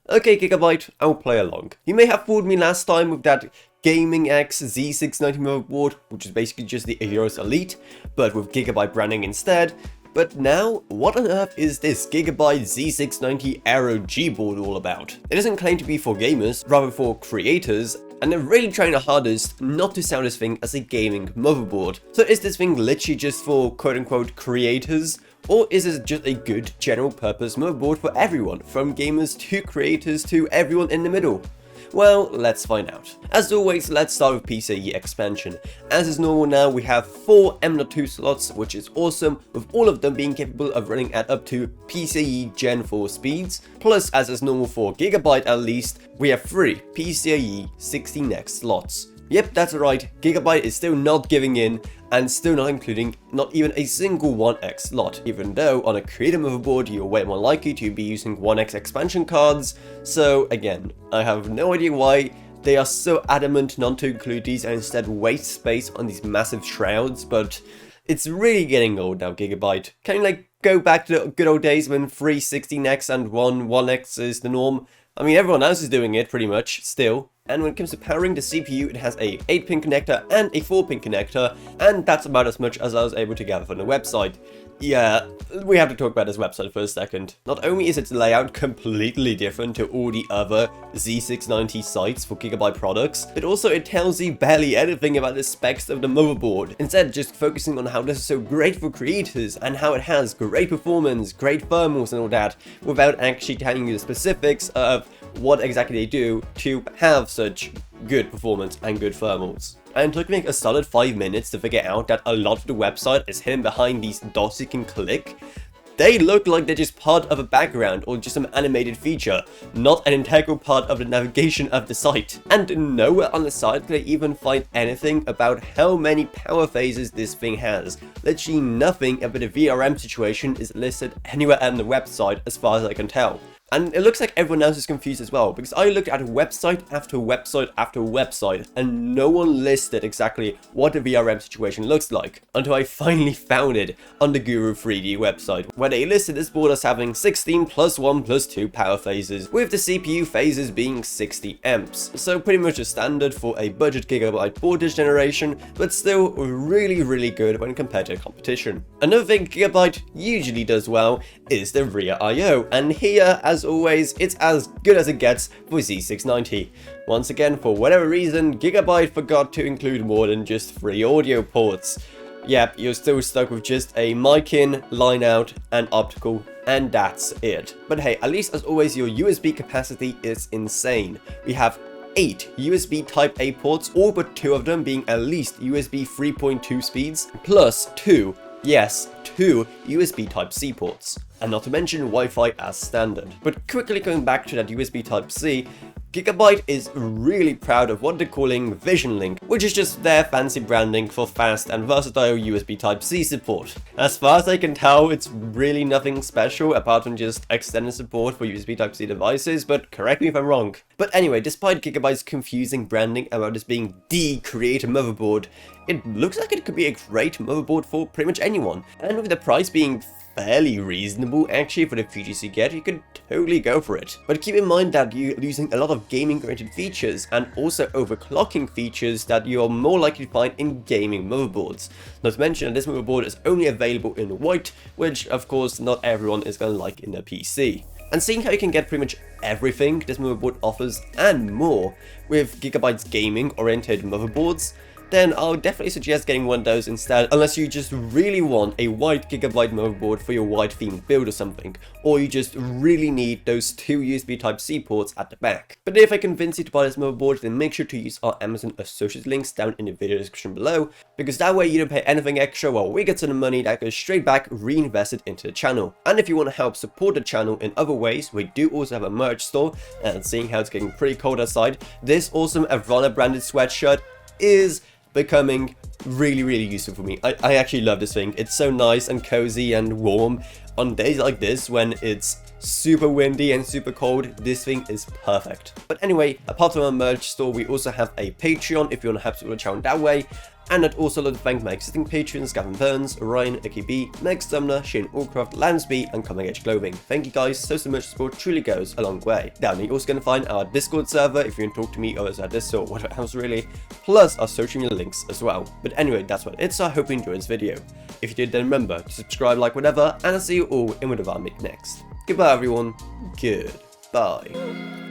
Okay, Gigabyte, I'll play along. You may have fooled me last time with that Gaming X Z690 motherboard, which is basically just the AERO's Elite, but with Gigabyte branding instead. But now, what on earth is this Gigabyte Z690 AERO G board all about? It doesn't claim to be for gamers, rather for creators, and they're really trying their hardest not to sell this thing as a gaming motherboard. So is this thing literally just for quote-unquote creators? Or is it just a good general purpose motherboard for everyone, from gamers to creators to everyone in the middle? Well, let's find out. As always, let's start with Pce Expansion. As is normal now, we have 4 M.2 slots, which is awesome, with all of them being capable of running at up to PCIe Gen 4 speeds. Plus, as is normal for Gigabyte at least, we have 3 PCIe 16X slots. Yep, that's right, Gigabyte is still not giving in, and still not including not even a single 1X slot, even though on a creator motherboard you're way more likely to be using 1X expansion cards. So again, I have no idea why they are so adamant not to include these and instead waste space on these massive shrouds, but it's really getting old now, Gigabyte. Can you like go back to the good old days when 3 16X and 1X is the norm? I mean, everyone else is doing it pretty much still. And when it comes to powering the CPU, it has a 8-pin connector and a 4-pin connector, and that's about as much as I was able to gather from the website. Yeah, we have to talk about this website for a second. Not only is its layout completely different to all the other Z690 sites for Gigabyte products, but also it tells you barely anything about the specs of the motherboard, instead just focusing on how this is so great for creators and how it has great performance, great thermals and all that, without actually telling you the specifics of what exactly they do to have such good performance and good thermals. And it took me a solid 5 minutes to figure out that a lot of the website is hidden behind these dots you can click. They look like they're just part of a background or just some animated feature, not an integral part of the navigation of the site. And nowhere on the site can I even find anything about how many power phases this thing has. Literally nothing about the VRM situation is listed anywhere on the website as far as I can tell. And it looks like everyone else is confused as well, because I looked at website after website after website, and no one listed exactly what the VRM situation looks like, until I finally found it on the Guru 3D website, where they listed this board as having 16 plus 1 plus 2 power phases, with the CPU phases being 60 amps. So pretty much a standard for a budget Gigabyte board this generation, but still really good when compared to the competition. Another thing Gigabyte usually does well is the rear I/O, and here, as always, it's as good as it gets for Z690. Once again, for whatever reason, Gigabyte forgot to include more than just 3 audio ports. Yep, you're still stuck with just a mic in, line out, and optical, and that's it. But hey, at least as always, your USB capacity is insane. We have 8 USB Type-A ports, all but 2 of them being at least USB 3.2 speeds, plus 2 USB Type-C ports, and not to mention Wi-Fi as standard. But quickly going back to that USB Type-C, Gigabyte is really proud of what they're calling Vision Link, which is just their fancy branding for fast and versatile USB Type-C support. As far as I can tell, it's really nothing special apart from just extended support for USB Type-C devices, but correct me if I'm wrong. But anyway, despite Gigabyte's confusing branding about this being the creator motherboard, it looks like it could be a great motherboard for pretty much anyone, and with the price being fairly reasonable actually for the features you get, you could totally go for it. But keep in mind that you're losing a lot of gaming oriented features and also overclocking features that you're more likely to find in gaming motherboards. Not to mention that this motherboard is only available in white, which of course not everyone is going to like in their PC. And seeing how you can get pretty much everything this motherboard offers and more with Gigabyte's gaming oriented motherboards, then I'll definitely suggest getting one of those instead, unless you just really want a white Gigabyte motherboard for your white themed build or something, or you just really need those 2 USB Type-C ports at the back. But if I convince you to buy this motherboard, then make sure to use our Amazon associate links down in the video description below, because that way you don't pay anything extra while we get some money that goes straight back reinvested into the channel. And if you want to help support the channel in other ways, we do also have a merch store, and seeing how it's getting pretty cold outside, this awesome Avrana branded sweatshirt is becoming really useful for me. I actually love this thing. It's so nice and cozy and warm. On days like this when it's super windy and super cold, this thing is perfect. But anyway, apart from our merch store, we also have a Patreon if you want to help support the channel that way. And I'd also like to thank my existing patrons Gavin Burns, Orion, AKB, Meg Sumner, Shane Allcroft, Lansby, and Coming Edge Clothing. Thank you guys so much, support truly goes a long way. Down you're also going to find our Discord server if you want to talk to me or at this or whatever else really, plus our social media links as well. But anyway, that's what it is, so I hope you enjoyed this video. If you did, then remember to subscribe, like, whatever, and I'll see you all in whatever I make next. Goodbye everyone, goodbye.